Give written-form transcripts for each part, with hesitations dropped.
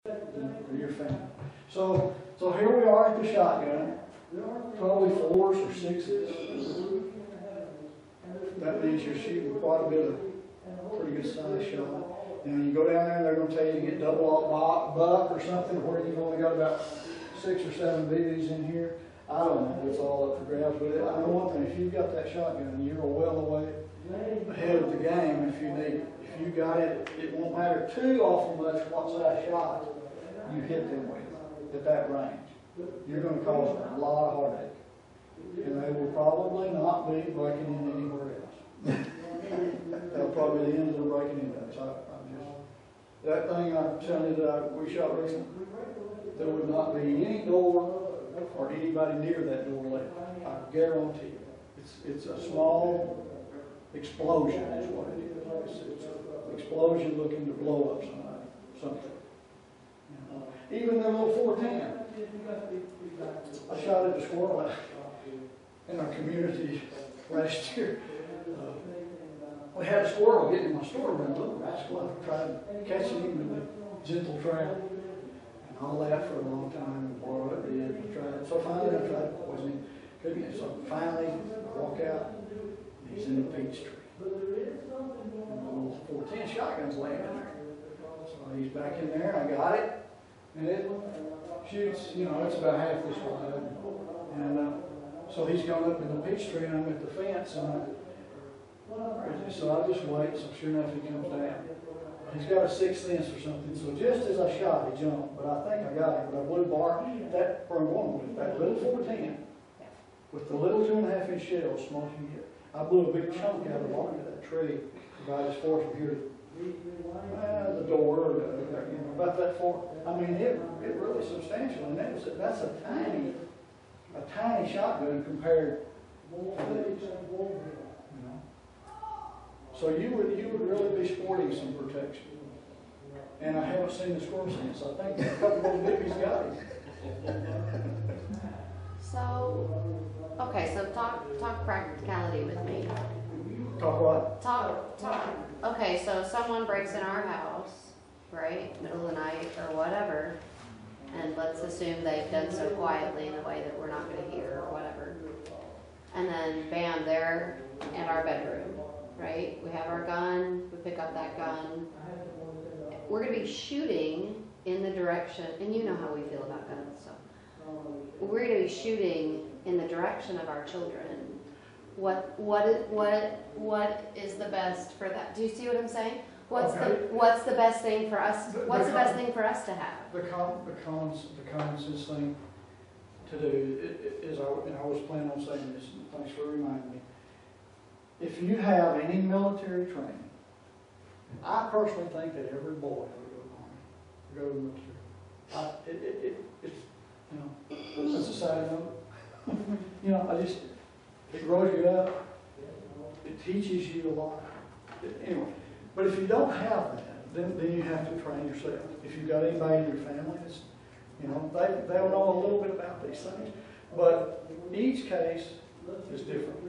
for your family. So here we are at the shotgun, probably 4s or 6s. That means you're shooting quite a bit of pretty good size shot. And you go down there and they're going to tell you to get double aught buck or something where you've only got about 6 or 7 BBs in here. I don't know, it's all up for grabs, but I know one thing, if you've got that shotgun, you're well away ahead of the game if you need it. If you got it, it won't matter too awful much what size shot you hit them with at that range. You're going to cause a lot of heartache. And they will probably not be breaking in anywhere else. That'll probably be the end of the breaking in days. That thing I'm telling you that we shot recently, there would not be any door or anybody near that door left. I guarantee you. It's a small explosion is what it is. It's an explosion looking to blow up something. Even the little 410. I shot at a squirrel in our community last year. We had a squirrel getting in my store and little rascal. I tried catching him with a gentle trap. And I laughed for a long time and boy, I did. I tried. So finally I tried to poison him. Couldn't get. So finally I walk out and he's in the peach tree. And the little 410 shotgun's laying in there. So he's back in there, I got it. And it shoots, it's about half this wide. And so he's gone up in the peach tree and I'm at the fence. And so I just wait. So sure enough, he comes down. He's got a 6th sense or something. So just as I shot, he jumped. But I think I got him. But I blew bar that for a moment with that little 410 with the little 2.5-inch shell smoking it. I blew a big chunk out of the bark of that tree about as far from here to the door, about that far. I mean, it really substantial, and that's a tiny shotgun compared to these. So you would really be sporting some protection. And I haven't seen the squirrel since. I think a couple of those bibbies got him. So, okay, so talk practicality with me. Talk what? Talk. Okay, so someone breaks in our house, right, middle of the night or whatever, and let's assume they've done so quietly in a way that we're not going to hear or whatever. And then, bam, they're in our bedroom, right? We have our gun, we pick up that gun. We're going to be shooting in the direction, and you know how we feel about guns, so. We're going to be shooting in the direction of our children. What is the best for that? Do you see what I'm saying? What's the best thing for us? What's the best thing for us to have? The common sense thing to do is, and I was planning on saying this, and thanks for reminding me. If you have any military training, I personally think that every boy ought to go to the military. It's a side note. It grows you up. It teaches you a lot. Anyway, but if you don't have that, then you have to train yourself. If you've got anybody in your family, they'll know a little bit about these things. But each case is different.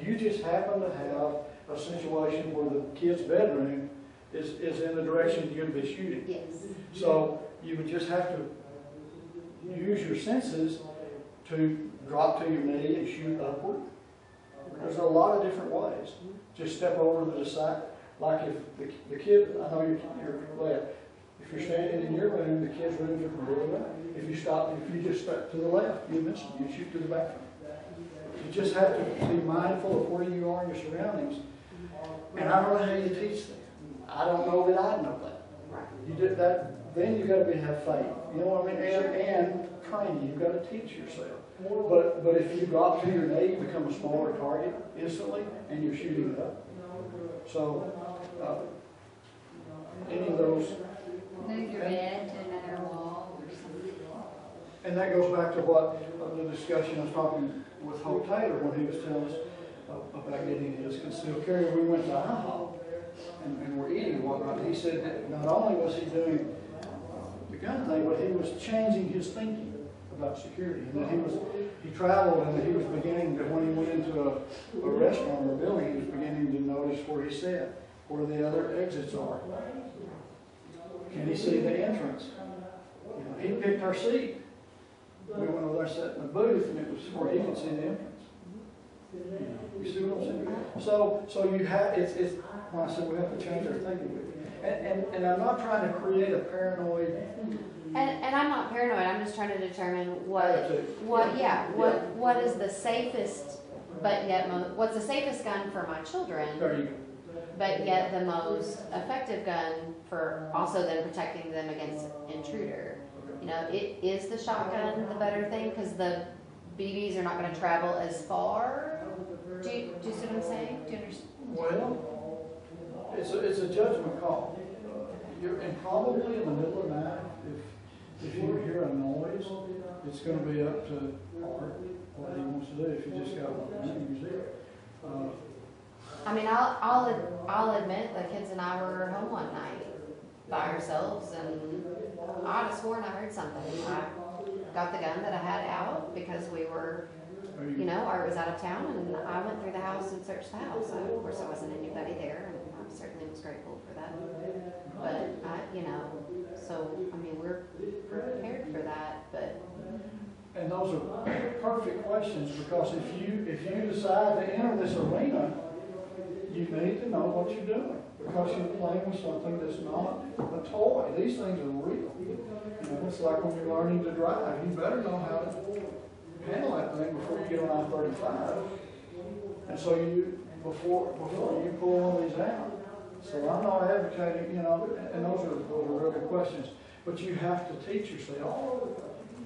You just happen to have a situation where the kid's bedroom is in the direction you're going to be shooting. Yes. So you would just have to use your senses to drop to your knee and shoot upward. There's a lot of different ways. Just step over to the side. Like if the kid, I know you're left. If you're standing in your room, the kid's rooms are completely right. If you just step to the left, you miss them. You shoot to the bathroom. You just have to be mindful of where you are in your surroundings. And I don't know how you teach them. I don't know that I know that. You did that. Then you've got to have faith. You know what I mean? And training. You've got to teach yourself. But if you drop to your knee, you become a smaller target instantly, and you're shooting it up. So, any of those. Move your bed to another wall or something. And that goes back to what the discussion I was talking with Hope Taylor when he was telling us about getting his concealed carry. We went to IHOP and we're eating and whatnot. He said that not only was he doing the gun thing, but he was changing his thinking about security. And that he traveled and he was beginning to, when he went into a restaurant or a building, he was beginning to notice where he sat, where the other exits are. Can he see the entrance? he picked our seat. We went over there, sat in the booth, and it was where he could see the entrance. You see what I'm saying? So you have, it's, when I said we have to change our thinking with it. And I'm not trying to create a paranoid And I'm not paranoid, I'm just trying to determine attitude. what is the safest, but yet, what's the safest gun for my children, There you go. but yet the most effective gun for also then protecting them against intruder. You know, is the shotgun the better thing, because the BBs are not gonna travel as far? Do you see what I'm saying? Do you understand? Well, it's a judgment call. And probably in the middle of the night, if you hear a noise, it's gonna be up to Art, what he wants to do. If you just got one, use it. I mean, I'll admit the kids and I were home one night by ourselves, and I would have sworn I heard something. I got the gun that I had out because we were, you know, Art was out of town, and I went through the house and searched the house. Of course, there wasn't anybody there, and I certainly was grateful for that. But you know, so I mean, we're prepared for that, but. And those are perfect questions, because if you decide to enter this arena, you need to know what you're doing, because you're playing with something that's not a toy. These things are real. You know, it's like when you're learning to drive. You better know how to handle that thing before you get on I-35. And so before you pull one of these out. So I'm not advocating, you know, and those are real good questions. But you have to teach yourself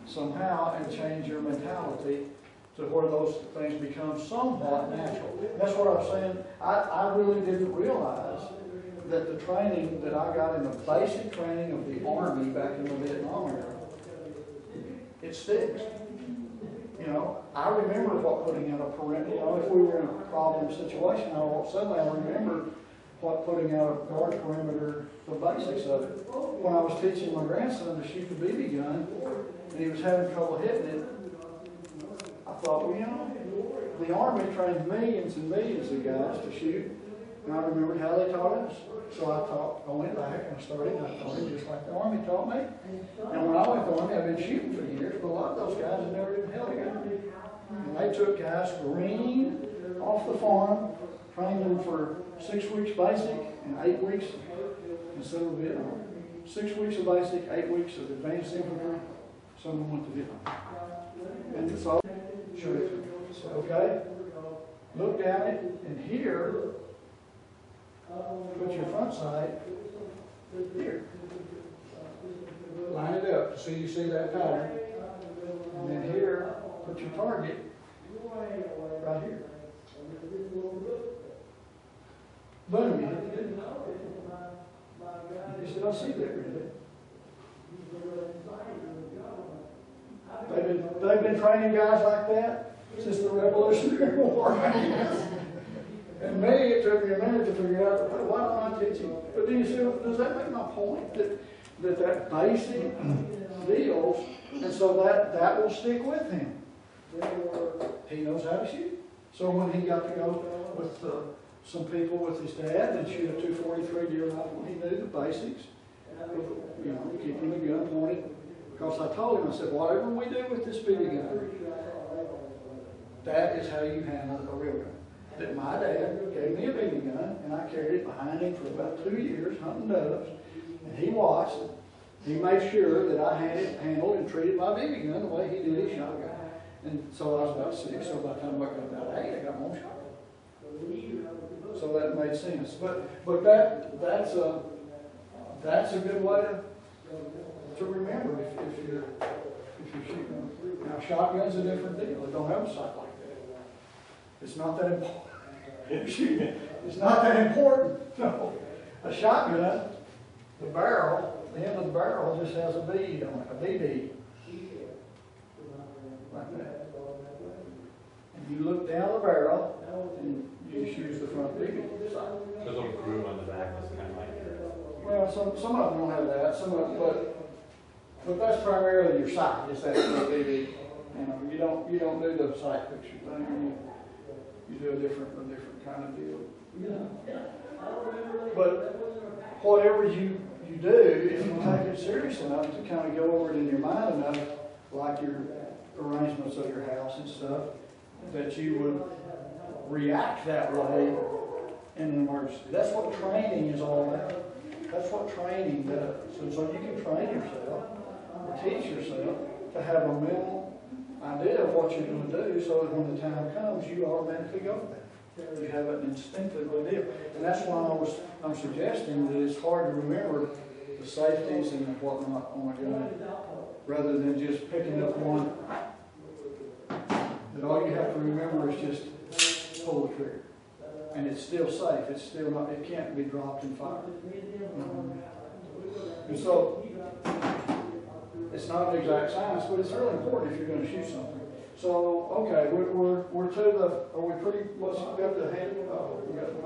somehow and change your mentality to where those things become somewhat natural. That's what I was saying. I really didn't realize that the training that I got in the basic training of the Army back in the Vietnam era, it sticks. You know, I remember what putting out a perimeter, you know, if we were in a problem situation, suddenly I remember what putting out a guard perimeter, the basics of it. When I was teaching my grandson to shoot the BB gun, and he was having trouble hitting it, I thought, well, you know, the Army trained millions and millions of guys to shoot, and I remembered how they taught us. So I went back and I started, and I taught him just like the Army taught me. And when I went to the Army, I've been shooting for years, but a lot of those guys had never even held a gun. And they took guys green off the farm, trained them for 6 weeks basic and 8 weeks instead of Vietnam. 6 weeks of basic, 8 weeks of advanced infantry. Some of them went to Vietnam. And so, okay, look down it, and here, put your front sight here. Line it up so you see that pattern. And then here, put your target right here. Boom, you hit it. You still see that, really. They've been training guys like that since the Revolutionary War. And me, it took me a minute to figure out, why don't I teach him? But then you see, does that make my point? That basic deals, and so that will stick with him. He knows how to shoot. So when he got to go with some people with his dad and shoot a 243 deer rifle, he knew the basics. You know, keeping the gun pointed. Because I told him, I said, whatever we do with this BB gun, that is how you handle a real gun. That my dad gave me a BB gun, and I carried it behind him for about 2 years, hunting doves, and he watched it. He made sure that I handled and treated my BB gun the way he did his shotgun. And so I was about 6, so by the time I got about 8, I got my own shotgun. So that made sense. But that's a good way to remember if you're shooting. Now shotgun's a different deal. They don't have a sight like that. It's not that important. It's not that important. No. A shotgun, the barrel, the end of the barrel just has a bead on it, a BB. Like that. And you look down the barrel and you just use the front BB. The little groove on the back is kind of like. Well, some of them don't have that. Some of them, but that's primarily your sight. Is that BB? You know, you don't do the sight picture thing. You do a different kind of deal. But whatever you do, if you take it serious enough to kind of go over it in your mind enough, like your arrangements of your house and stuff, that you would react that way in an emergency. That's what training is all about. That's what training does. And so you can train yourself or teach yourself to have a mental idea of what you're going to do so that when the time comes, you automatically go there. You have an instinctive idea. And that's why I'm suggesting that it's hard to remember the safeties and whatnot on a gun, rather than just picking up one. That all you have to remember is just pull the trigger. And it's still safe. It's still not, it can't be dropped and fired. And so, it's not an exact science, but it's really important if you're going to shoot something. So, okay, we're to the, are we pretty much got the hand?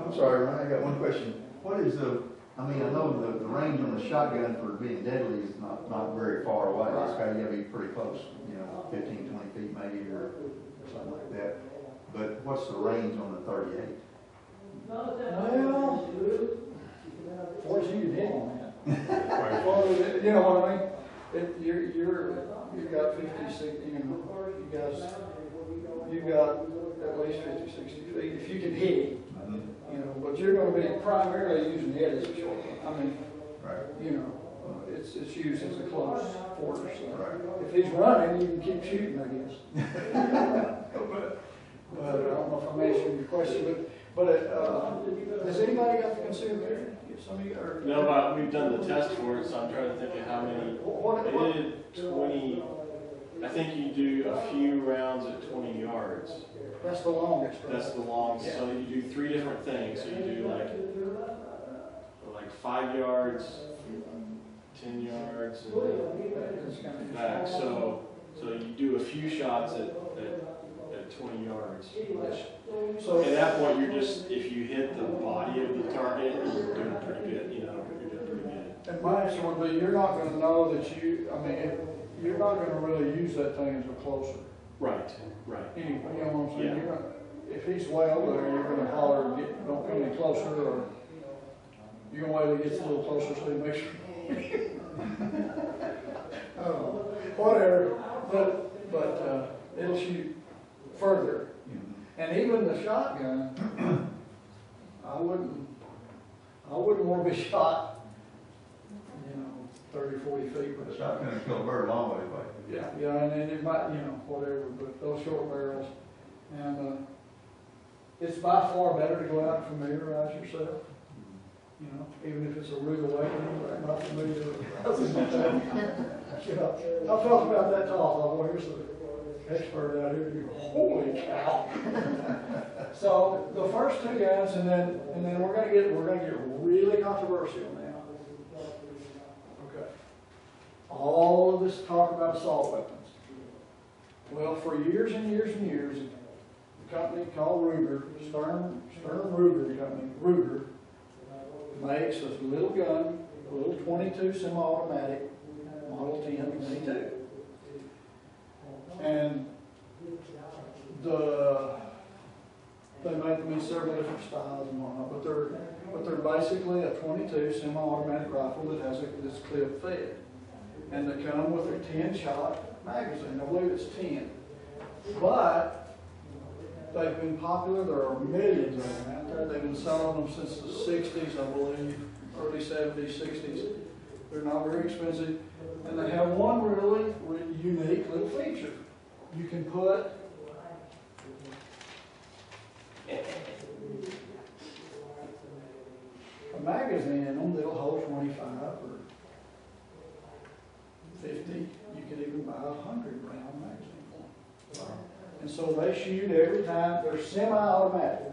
I'm sorry, Ryan, I got one question. What is the, I mean, I know the range on the shotgun for being deadly is not very far away. It's got to be pretty close, 15, 20 feet maybe, or something like that. But what's the range on the 38? Well, of course you can hit on that. Well, you know what I mean? You've got 50, 60, you've got at least 50, 60 feet. If you can hit it, but you're going to be primarily using it as a short one. I mean, right. It's used as a close quarter. So right. If he's running, you can keep shooting, I guess. but I don't know if I'm answering your question, but has anybody got the concealed carry? Some of you are. No, we've done the test for it, so I'm trying to think of how many. They did 20. I think you do a few rounds at 20 yards. That's the longest. Right? That's the longest. Yeah. So you do 3 different things. So you do like 5 yards, 10 yards, and back. So you do a few shots at 20 yards. So at that point, you're just, if you hit the body of the target, you're doing pretty good. You're doing pretty good. And my answer would be, you're not going to know that you're not going to really use that thing as a closer. Right. Anyway, you know what I'm saying? Yeah. If he's way over there, you're going to holler, don't come any closer, or you're going to wait till he gets a little closer so he makes sure. Whatever. But it'll shoot further. And even the shotgun, I wouldn't want to be shot, 30, 40 feet with a Shotgun can kill a bird a long way away. Yeah, and then it might, whatever, but those short barrels. And it's by far better to go out and familiarize yourself. Even if it's a rude awakening, but not familiar with it. I've talked about that talk. Well, here's the expert out here. Holy cow! So the first 2 guns, and then we're gonna get really controversial now. Okay. All of this talk about assault weapons. Well, for years and years and years, a company called Ruger, Stern Ruger Company, Ruger, makes a little gun, a little 22 semi-automatic, Model 10-22. And they make them in several different styles and whatnot, but they're basically a 22 semi-automatic rifle that has this clip fed. And they come with a 10-shot magazine. I believe it's 10. But they've been popular. There are millions of them out there. They've been selling them since the 60s, I believe, early 70s, 60s. They're not very expensive. And they have one really unique little feature. You can put a magazine in them that'll hold 25 or 50. You could even buy a 100-round magazine for them. And so they shoot every time. They're semi-automatic.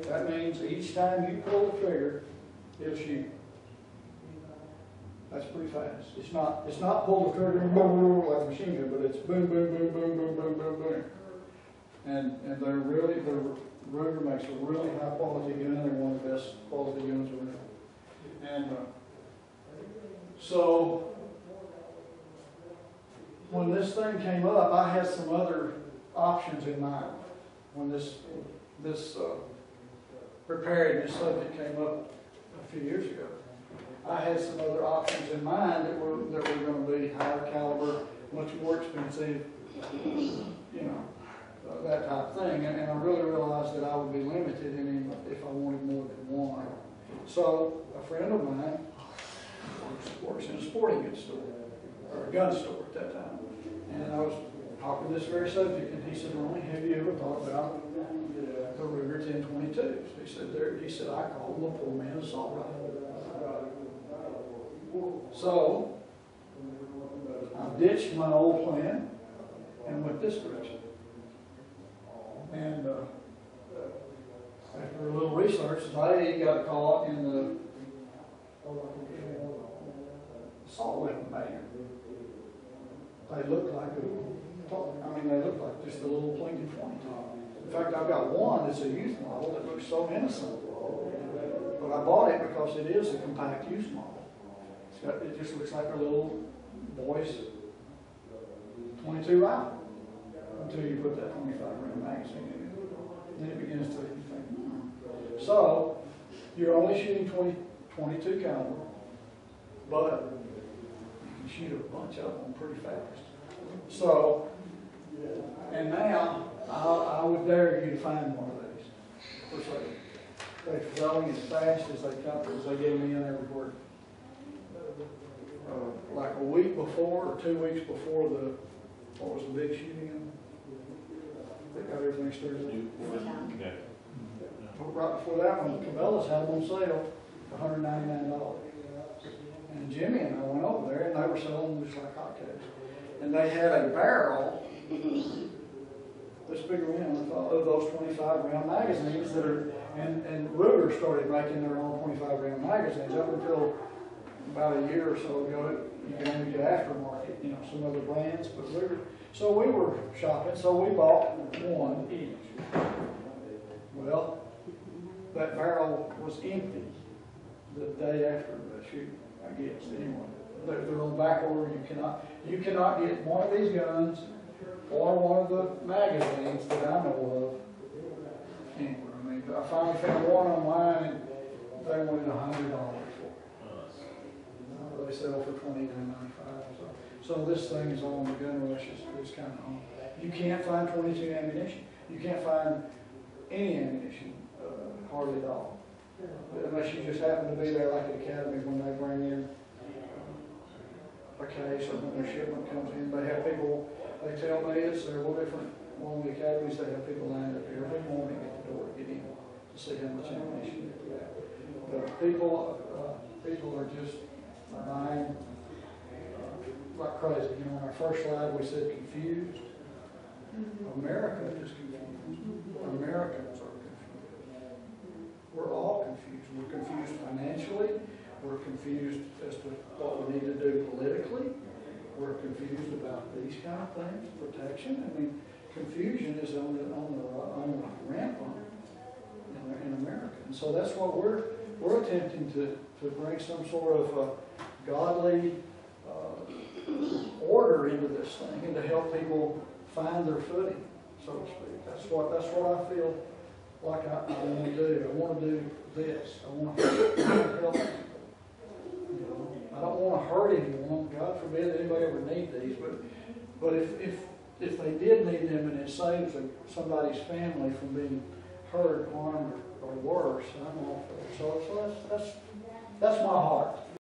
That means each time you pull the trigger, it'll shoot. That's pretty fast. It's not pull the trigger and boom, like a machine gun, but it's boom, boom, boom, boom, boom, boom, boom, boom. And Ruger makes a really high quality gun. They're one of the best quality guns around. And so when this thing came up, I had some other options in mind. When this preparedness subject came up a few years ago. I had some other options in mind that were gonna be higher caliber, much more expensive, you know, that type of thing. And I really realized that I would be limited if I wanted more than one. So a friend of mine works in a sporting goods store, or a gun store at that time. And I was talking this very subject, and he said, "Ronnie, have you ever thought about the Ruger 1022s?" He said, "I call them a poor man's assault rifle." So I ditched my old plan and went this direction. And after a little research, they got caught in the assault weapon ban. They look like they look like just a little pointed 22. In fact, I've got one that's a youth model that looks so innocent. But I bought it because it is a compact youth model. It just looks like a little boy's 22 rifle until you put that 25 round magazine in it. Then it begins to think, So, you're only shooting 22 caliber, but you can shoot a bunch of them pretty fast. So, and now, I would dare you to find one of these. Of course, they're going as fast as they come, as they get me in everywhere. Like a week before, or 2 weeks before what was the big shooting? They got everything started. Yeah. Right before that one, Cabela's had them on sale for $199. And Jimmy and I went over there, and they were selling them just like hotcakes. And they had a barrel, this big around, of those 25 round magazines that are, and Ruger started making their own 25 round magazines up until about a year or so ago. You can only get aftermarket, some other brands, but Ruger. So we were shopping, so we bought one each. Well, that barrel was empty the day after the shooting, I guess, anyway. They're on back order. You cannot get one of these guns or one of the magazines that I know of anywhere. I finally found one online, and they wanted $100 for it. They sell for $29.95. So this thing is on the gun rush. It's kind of on. You can't find 22 ammunition. You can't find any ammunition, hardly at all, unless you just happen to be there like at Academy when they bring in a case or when their shipment comes in. They have people. They tell me it's several different. One of the academies, they have people lined up every morning at the door to get in to see how much ammunition they have. But people are just buying like crazy. On our first slide we said confused. America is confused. Americans are confused. We're all confused. We're confused financially. We're confused as to what we need to do politically. We're confused about these kind of things, protection. Confusion is on the rampant in America. And so that's what we're attempting to bring some sort of godly order into this thing and to help people find their footing, so to speak. That's what I feel like I want to do. I want to do this. I want to help people. I don't want to hurt anyone. God forbid anybody ever need these. But if they did need them and it saves somebody's family from being hurt, harmed, or worse, I'm all for it. So that's my heart.